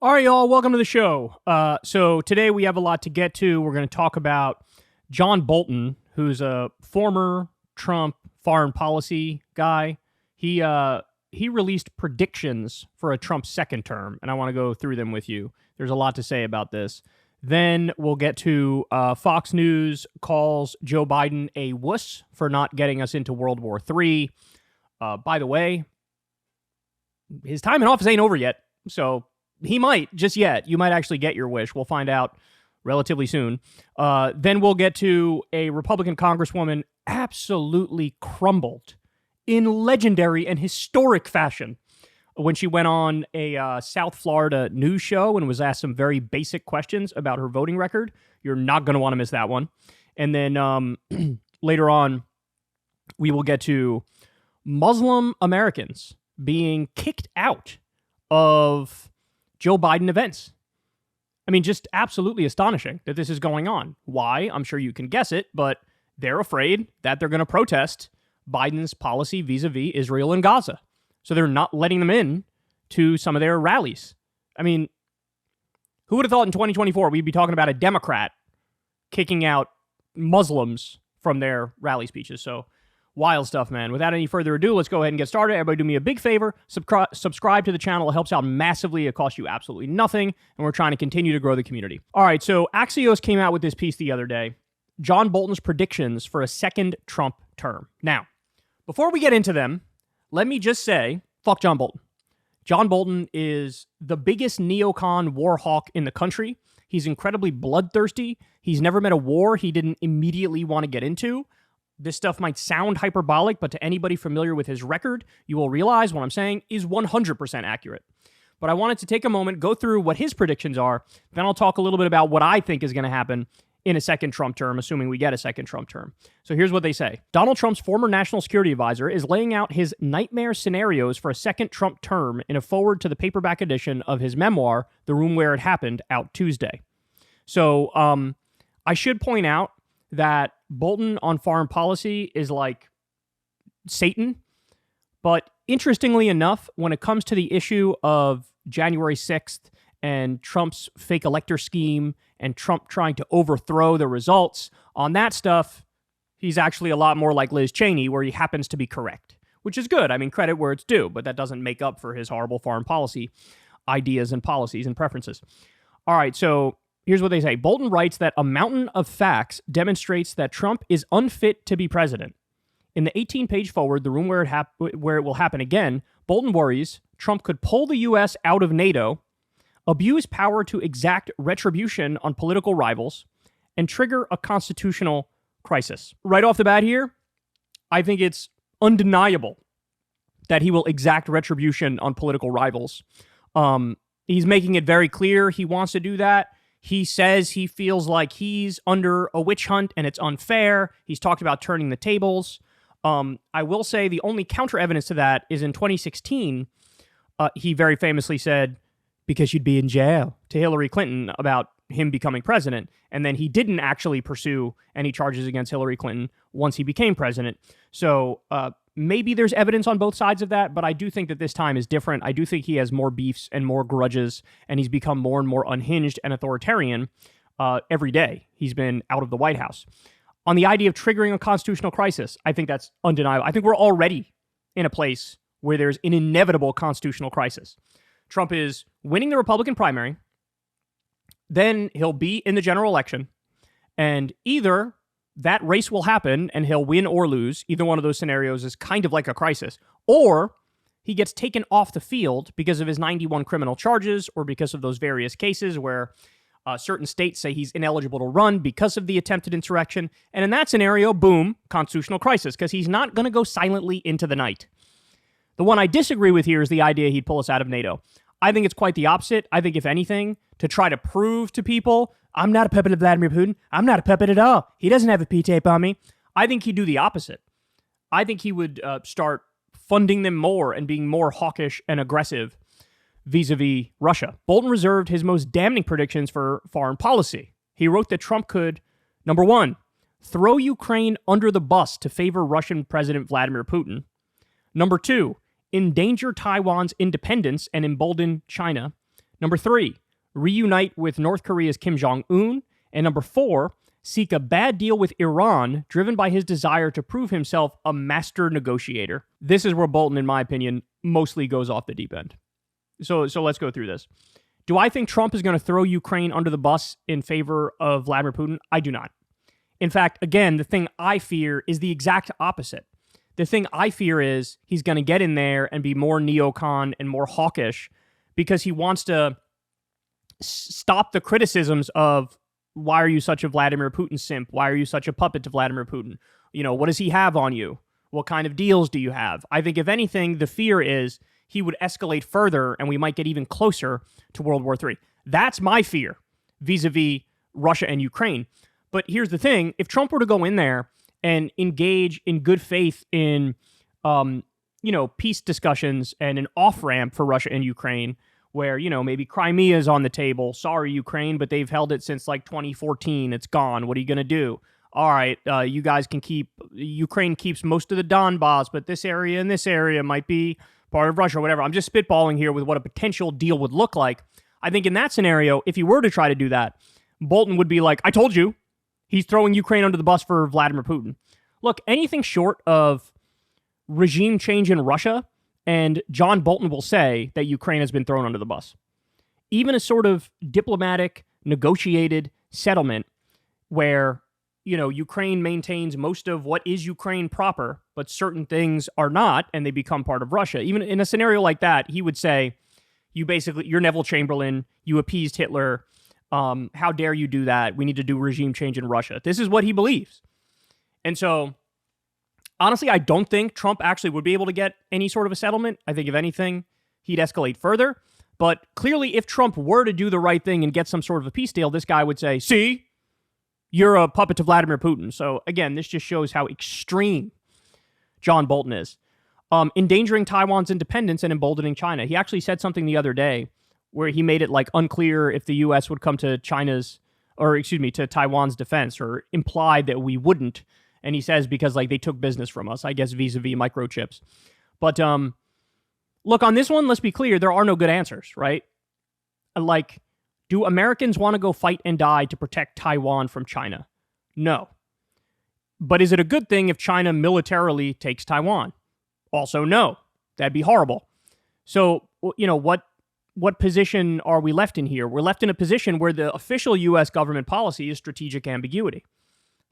All right, y'all, welcome to the show. So today we have a lot to get to. We're going to talk about John Bolton, who's a former Trump foreign policy guy. He released predictions for a Trump second term, and I want to go through them with you. There's a lot to say about this. Then we'll get to Fox News calls Joe Biden a wuss for not getting us into World War III. By the way, his time in office ain't over yet, so he might, just yet. You might actually get your wish. We'll find out relatively soon. Then we'll get to a Republican congresswoman absolutely crumbled in legendary and historic fashion when she went on a South Florida news show and was asked some very basic questions about her voting record. You're not going to want to miss that one. And then later on, we will get to Muslim Americans being kicked out of Joe Biden events. I mean, just absolutely astonishing that this is going on. Why? I'm sure you can guess it, but they're afraid that they're going to protest Biden's policy vis-a-vis Israel and Gaza. So they're not letting them in to some of their rallies. I mean, who would have thought in 2024 we'd be talking about a Democrat kicking out Muslims from their rally speeches? So wild stuff, man. Without any further ado, let's go ahead and get started. Everybody do me a big favor. Subscribe to the channel. It helps out massively. It costs you absolutely nothing. And we're trying to continue to grow the community. All right, so Axios came out with this piece the other day. John Bolton's predictions for a second Trump term. Now, before we get into them, let me just say, fuck John Bolton. John Bolton is the biggest neocon war hawk in the country. He's incredibly bloodthirsty. He's never met a war he didn't immediately want to get into. This stuff might sound hyperbolic, but to anybody familiar with his record, you will realize what I'm saying is 100% accurate. But I wanted to take a moment, go through what his predictions are, then I'll talk a little bit about what I think is going to happen in a second Trump term, assuming we get a second Trump term. So here's what they say. Donald Trump's former national security advisor is laying out his nightmare scenarios for a second Trump term in a foreword to the paperback edition of his memoir, The Room Where It Happened, out Tuesday. So I should point out that Bolton on foreign policy is like Satan. But interestingly enough, when it comes to the issue of January 6th and Trump's fake elector scheme and Trump trying to overthrow the results, on that stuff, he's actually a lot more like Liz Cheney, where he happens to be correct, which is good. I mean, credit where it's due, but that doesn't make up for his horrible foreign policy ideas and policies and preferences. All right, so here's what they say. Bolton writes that a mountain of facts demonstrates that Trump is unfit to be president. In the 18-page forward, The Room Where it Will Happen Again, Bolton worries Trump could pull the U.S. out of NATO, abuse power to exact retribution on political rivals, and trigger a constitutional crisis. Right off the bat here, I think it's undeniable that he will exact retribution on political rivals. He's making it very clear he wants to do that. He says he feels like he's under a witch hunt and it's unfair. He's talked about turning the tables. I will say the only counter evidence to that is in 2016, he very famously said, because you'd be in jail, to Hillary Clinton about him becoming president. And then he didn't actually pursue any charges against Hillary Clinton once he became president. So maybe there's evidence on both sides of that, but I do think that this time is different. I do think he has more beefs and more grudges, and he's become more and more unhinged and authoritarian every day he's been out of the White House. On the idea of triggering a constitutional crisis, I think that's undeniable. I think we're already in a place where there's an inevitable constitutional crisis. Trump is winning the Republican primary, then he'll be in the general election, and either that race will happen and he'll win or lose. Either one of those scenarios is kind of like a crisis. Or he gets taken off the field because of his 91 criminal charges or because of those various cases where certain states say he's ineligible to run because of the attempted insurrection. And in that scenario, boom, constitutional crisis, because he's not going to go silently into the night. The one I disagree with here is the idea he'd pull us out of NATO. I think it's quite the opposite. I think, if anything, to try to prove to people, I'm not a puppet of Vladimir Putin. I'm not a puppet at all. He doesn't have a P-tape on me. I think he'd do the opposite. I think he would start funding them more and being more hawkish and aggressive vis-a-vis Russia. Bolton reserved his most damning predictions for foreign policy. He wrote that Trump could, number one, throw Ukraine under the bus to favor Russian President Vladimir Putin. Number two, endanger Taiwan's independence and embolden China. Number 3, reunite with North Korea's Kim Jong-un. And number 4, seek a bad deal with Iran, driven by his desire to prove himself a master negotiator. This is where Bolton, in my opinion, mostly goes off the deep end. So let's go through this. Do I think Trump is going to throw Ukraine under the bus in favor of Vladimir Putin? I do not. In fact, again, the thing I fear is the exact opposite. The thing I fear is he's going to get in there and be more neocon and more hawkish because he wants to stop the criticisms of, why are you such a Vladimir Putin simp? Why are you such a puppet to Vladimir Putin? What does he have on you? What kind of deals do you have? I think, if anything, the fear is he would escalate further and we might get even closer to World War III. That's my fear vis-a-vis Russia and Ukraine. But here's the thing. If Trump were to go in there and engage in good faith in, peace discussions and an off-ramp for Russia and Ukraine, where, maybe Crimea is on the table. Sorry, Ukraine, but they've held it since like 2014. It's gone. What are you going to do? All right, you guys can Ukraine keeps most of the Donbass, but this area and this area might be part of Russia or whatever. I'm just spitballing here with what a potential deal would look like. I think in that scenario, if he were to try to do that, Bolton would be like, I told you, he's throwing Ukraine under the bus for Vladimir Putin. Look, anything short of regime change in Russia, and John Bolton will say that Ukraine has been thrown under the bus. Even a sort of diplomatic, negotiated settlement where, Ukraine maintains most of what is Ukraine proper, but certain things are not, and they become part of Russia. Even in a scenario like that, he would say, you're Neville Chamberlain, you appeased Hitler, how dare you do that? We need to do regime change in Russia. This is what he believes. And so, honestly, I don't think Trump actually would be able to get any sort of a settlement. I think, if anything, he'd escalate further. But clearly, if Trump were to do the right thing and get some sort of a peace deal, this guy would say, see, you're a puppet to Vladimir Putin. So again, this just shows how extreme John Bolton is. Endangering Taiwan's independence and emboldening China. He actually said something the other day where he made it like unclear if the U.S. would come to to Taiwan's defense, or implied that we wouldn't. And he says because they took business from us, I guess, vis-a-vis microchips. But look, on this one, let's be clear, there are no good answers, right? Do Americans want to go fight and die to protect Taiwan from China? No. But is it a good thing if China militarily takes Taiwan? Also, no. That'd be horrible. So, what position are we left in here? We're left in a position where the official U.S. government policy is strategic ambiguity.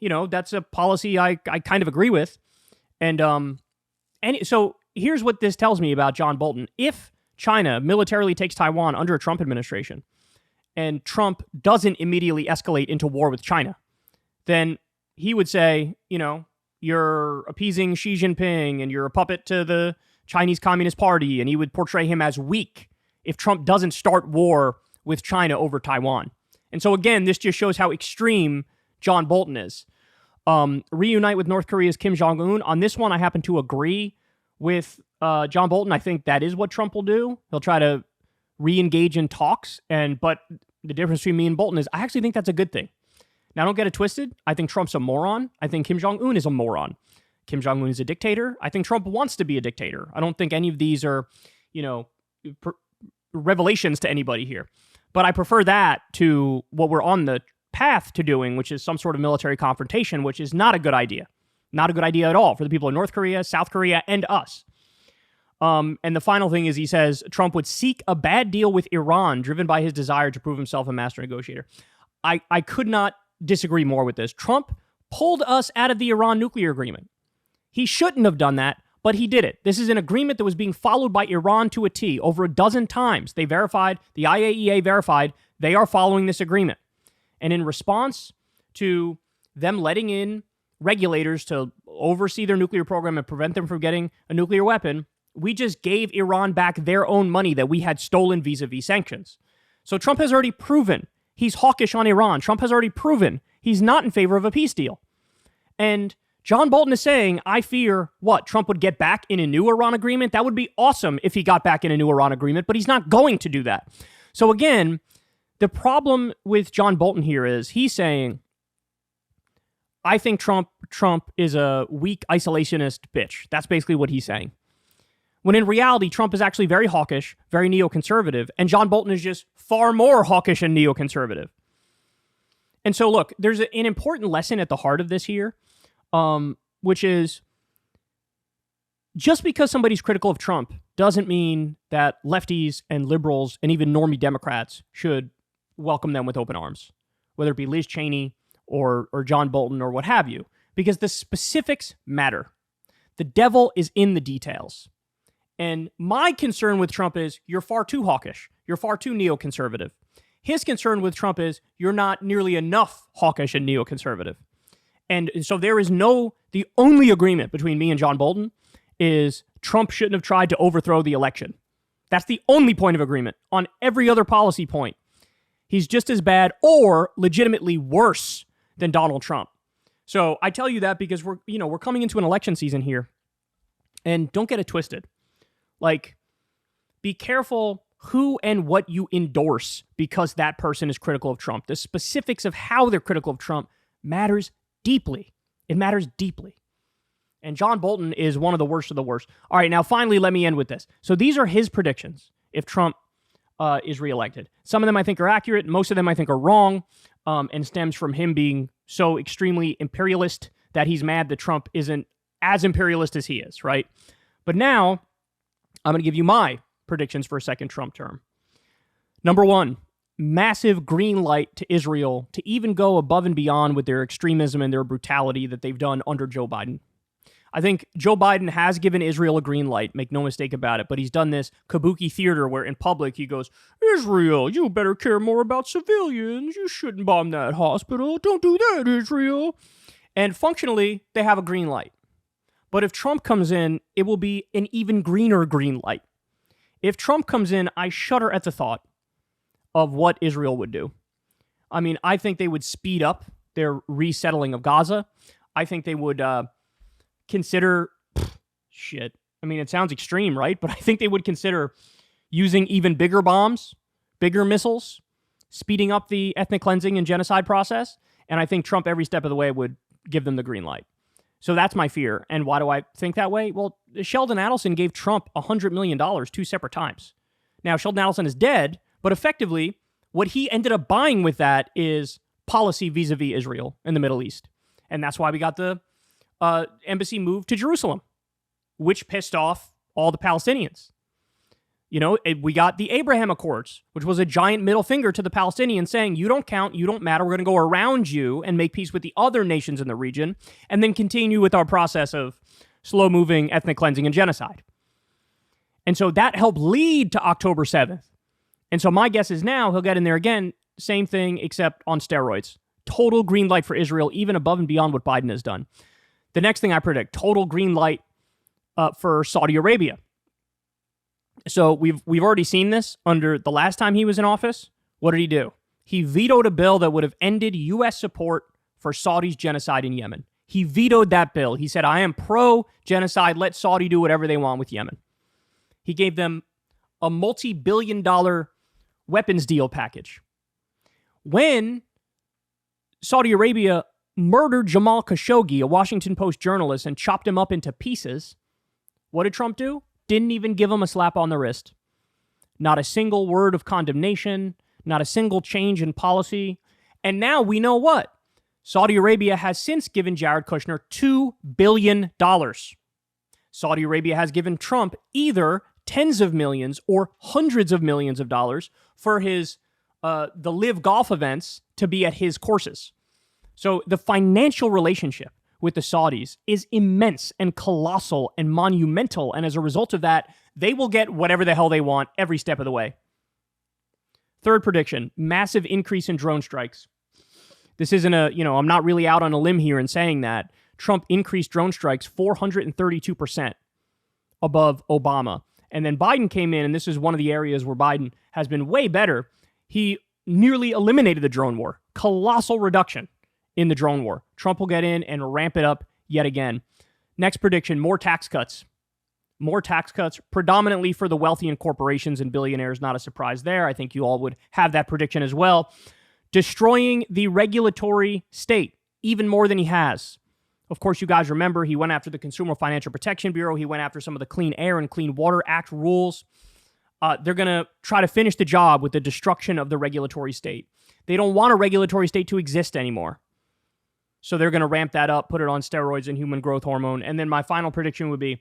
That's a policy I kind of agree with. And so here's what this tells me about John Bolton. If China militarily takes Taiwan under a Trump administration, and Trump doesn't immediately escalate into war with China, then he would say, you're appeasing Xi Jinping and you're a puppet to the Chinese Communist Party, and he would portray him as weak if Trump doesn't start war with China over Taiwan. And so again, this just shows how extreme John Bolton is. Reunite with North Korea's Kim Jong-un. On this one, I happen to agree with John Bolton. I think that is what Trump will do. He'll try to re-engage in talks, but the difference between me and Bolton is I actually think that's a good thing. Now, don't get it twisted. I think Trump's a moron. I think Kim Jong-un is a moron. Kim Jong-un is a dictator. I think Trump wants to be a dictator. I don't think any of these are, revelations to anybody here. But I prefer that to what we're on the path to doing, which is some sort of military confrontation, which is not a good idea. Not a good idea at all for the people of North Korea, South Korea, and us. And the final thing is he says Trump would seek a bad deal with Iran, driven by his desire to prove himself a master negotiator. I could not disagree more with this. Trump pulled us out of the Iran nuclear agreement. He shouldn't have done that, but he did it. This is an agreement that was being followed by Iran to a T over a dozen times. They verified, the IAEA verified, they are following this agreement. And in response to them letting in regulators to oversee their nuclear program and prevent them from getting a nuclear weapon, we just gave Iran back their own money that we had stolen vis-a-vis sanctions. So Trump has already proven he's hawkish on Iran. Trump has already proven he's not in favor of a peace deal. And John Bolton is saying, I fear, Trump would get back in a new Iran agreement? That would be awesome if he got back in a new Iran agreement, but he's not going to do that. So again, the problem with John Bolton here is he's saying, I think Trump is a weak isolationist bitch. That's basically what he's saying. when in reality, Trump is actually very hawkish, very neoconservative, and John Bolton is just far more hawkish and neoconservative. And so, look, there's an important lesson at the heart of this here, which is just because somebody's critical of Trump doesn't mean that lefties and liberals and even normie Democrats should welcome them with open arms, whether it be Liz Cheney or John Bolton or what have you, because the specifics matter. The devil is in the details. And my concern with Trump is you're far too hawkish. You're far too neoconservative. His concern with Trump is you're not nearly enough hawkish and neoconservative. And so the only agreement between me and John Bolton is Trump shouldn't have tried to overthrow the election. That's the only point of agreement. On every other policy point, he's just as bad or legitimately worse than Donald Trump. So I tell you that because we're coming into an election season here, and don't get it twisted. Like, be careful who and what you endorse because that person is critical of Trump. The specifics of how they're critical of Trump matters deeply. It matters deeply. And John Bolton is one of the worst of the worst. All right, now finally, let me end with this. So these are his predictions if Trump is reelected. Some of them I think are accurate. Most of them I think are wrong, and stems from him being so extremely imperialist that he's mad that Trump isn't as imperialist as he is, right? But now, I'm going to give you my predictions for a second Trump term. Number one, massive green light to Israel to even go above and beyond with their extremism and their brutality that they've done under Joe Biden. I think Joe Biden has given Israel a green light, make no mistake about it, but he's done this kabuki theater where in public he goes, Israel, you better care more about civilians. You shouldn't bomb that hospital. Don't do that, Israel. And functionally, they have a green light. But if Trump comes in, it will be an even greener green light. If Trump comes in, I shudder at the thought of what Israel would do. I mean, I think they would speed up their resettling of Gaza. I think they would consider, I mean, it sounds extreme, right? But I think they would consider using even bigger bombs, bigger missiles, speeding up the ethnic cleansing and genocide process. And I think Trump, every step of the way, would give them the green light. So that's my fear. And why do I think that way? Well, Sheldon Adelson gave Trump $100 million 2 separate times. Now, Sheldon Adelson is dead, but effectively, what he ended up buying with that is policy vis-a-vis Israel in the Middle East. And that's why we got the embassy moved to Jerusalem, which pissed off all the Palestinians. You know, we got the Abraham Accords, which was a giant middle finger to the Palestinians saying, you don't count, you don't matter, we're going to go around you and make peace with the other nations in the region, and then continue with our process of slow-moving ethnic cleansing and genocide. And so that helped lead to October 7th. And so my guess is now he'll get in there again, same thing except on steroids. Total green light for Israel, even above and beyond what Biden has done. The next thing I predict, total green light for Saudi Arabia. So we've already seen this under the last time he was in office. What did he do? He vetoed a bill that would have ended U.S. support for Saudi's genocide in Yemen. He vetoed that bill. He said, I am pro-genocide. Let Saudi do whatever they want with Yemen. He gave them a multi-billion-dollar weapons deal package. When Saudi Arabia murdered Jamal Khashoggi, a Washington Post journalist, and chopped him up into pieces, what did Trump do? Didn't even give him a slap on the wrist. Not a single word of condemnation, not a single change in policy. And now we know what? Saudi Arabia has since given Jared Kushner $2 billion. Saudi Arabia has given Trump either tens of millions or hundreds of millions of dollars for his the live golf events to be at his courses. So the financial relationship with the Saudis is immense and colossal and monumental. And as a result of that, they will get whatever the hell they want every step of the way. Third prediction, massive increase in drone strikes. This isn't I'm not really out on a limb here in saying that. Trump increased drone strikes 432% above Obama. And then Biden came in, and this is one of the areas where Biden has been way better. He nearly eliminated the drone war. Colossal reduction in the drone war. Trump will get in and ramp it up yet again. Next prediction, more tax cuts. More tax cuts, predominantly for the wealthy and corporations and billionaires. Not a surprise there. I think you all would have that prediction as well. Destroying the regulatory state, even more than he has. Of course, you guys remember he went after the Consumer Financial Protection Bureau. He went after some of the Clean Air and Clean Water Act rules. They're going to try to finish the job with the destruction of the regulatory state. They don't want a regulatory state to exist anymore. So they're going to ramp that up, put it on steroids and human growth hormone. And then my final prediction would be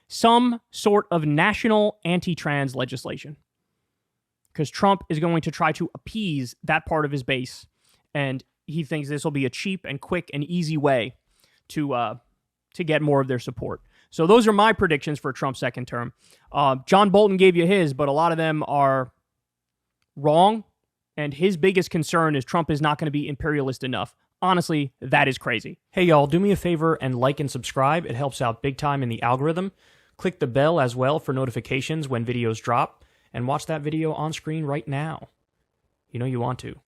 some sort of national anti-trans legislation. Because Trump is going to try to appease that part of his base. And he thinks this will be a cheap and quick and easy way to get more of their support. So those are my predictions for Trump's second term. John Bolton gave you his, but a lot of them are wrong. And his biggest concern is Trump is not going to be imperialist enough. Honestly, that is crazy. Hey, y'all, do me a favor and like and subscribe. It helps out big time in the algorithm. Click the bell as well for notifications when videos drop. And watch that video on screen right now. You know you want to.